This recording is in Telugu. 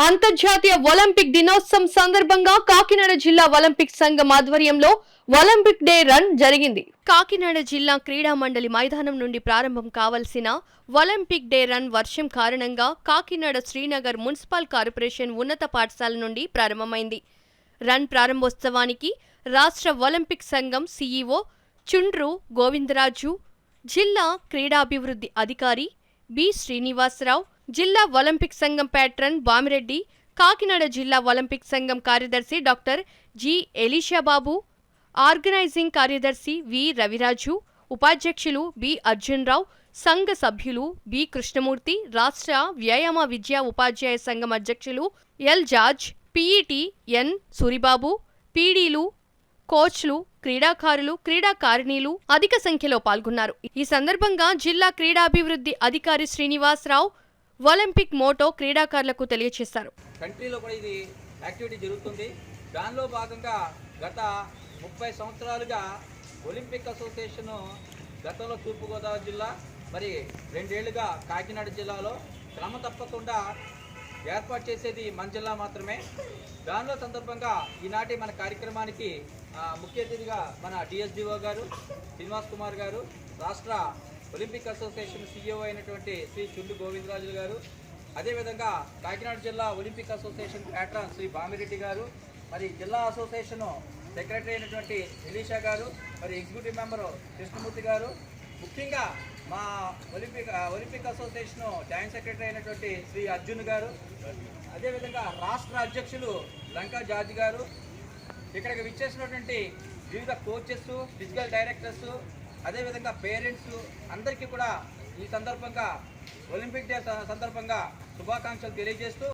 అంతర్జాతీయ ఒలింపిక్ దినోత్సవం సందర్భంగా కాకినాడ జిల్లా ఒలింపిక్ సంఘం ఆధ్వర్యంలో ఒలింపిక్ డే రన్ జరిగింది. కాకినాడ జిల్లా క్రీడా మండలి మైదానం నుండి ప్రారంభం కావాల్సిన ఒలింపిక్ డే రన్ వర్షం కారణంగా కాకినాడ శ్రీనగర్ మున్సిపల్ కార్పొరేషన్ ఉన్నత పాఠశాల నుండి ప్రారంభమైంది. రన్ ప్రారంభోత్సవానికి రాష్ట్ర ఒలింపిక్ సంఘం సీఈఓ చుండ్రు గోవిందరాజు, జిల్లా క్రీడాభివృద్ధి అధికారి బి శ్రీనివాసరావు, జిల్లా ఒలింపిక్ సంఘం ప్యాట్రన్ బామిరెడ్డి, కాకినాడ జిల్లా ఒలింపిక్ సంఘం కార్యదర్శి డాక్టర్ జి ఎలీషాబాబు, ఆర్గనైజింగ్ కార్యదర్శి వి రవిరాజు, ఉపాధ్యక్షులు బి అర్జున్రావు, సంఘ సభ్యులు బి కృష్ణమూర్తి, రాష్ట్ర వ్యాయామ విద్యా ఉపాధ్యాయ సంఘం అధ్యక్షులు ఎల్ జార్జ్, పిఈటి ఎన్ సూరిబాబు, పీడీలు, కోచ్లు, క్రీడాకారులు, క్రీడాకారిణీలు అధిక సంఖ్యలో పాల్గొన్నారు. ఈ సందర్భంగా జిల్లా క్రీడాభివృద్ధి అధికారి శ్రీనివాసరావు ఒలింపిక్ మోటో క్రీడాకారులకు తెలియజేశారు. కంట్రీలో కూడా ఇది యాక్టివిటీ జరుగుతుంది. దానిలో భాగంగా గత 30 సంవత్సరాలుగా ఒలింపిక్ అసోసియేషన్ గతంలో తూర్పుగోదావరి జిల్లా, మరి 2 ఏళ్లుగా కాకినాడ జిల్లాలో క్రమ తప్పకుండా ఏర్పాటు చేసేది మన జిల్లా మాత్రమే. దానిలో సందర్భంగా ఈనాటి మన కార్యక్రమానికి ముఖ్య అతిథిగా మన డిఎస్డిఓ గారు శ్రీనివాస్ కుమార్ గారు, రాష్ట్ర ఒలింపిక్ అసోసియేషన్ సీఈఓ అయినటువంటి శ్రీ చుండు గోవిందరాజు గారు, అదేవిధంగా కాకినాడ జిల్లా Olympic association pattern Shri Bamireddy గారు, మరి జిల్లా అసోసియేషన్ సెక్రటరీ అయినటువంటి ఎలీషా గారు, మరి ఎగ్జిక్యూటివ్ మెంబరు కృష్ణమూర్తి గారు, ముఖ్యంగా మా ఒలింపిక్ అసోసియేషన్ జాయింట్ సెక్రటరీ అయినటువంటి శ్రీ అర్జున్ గారు, అదేవిధంగా రాష్ట్ర అధ్యక్షులు లంకా జార్జ్ గారు, ఇక్కడికి విచ్చేసినటువంటి వివిధ కోచెస్, ఫిజికల్ డైరెక్టర్స్, అదేవిధంగా పేరెంట్స్ అందరికీ కూడా ఈ సందర్భంగా ఒలింపిక్ డే సందర్భంగా శుభాకాంక్షలు తెలియజేస్తూ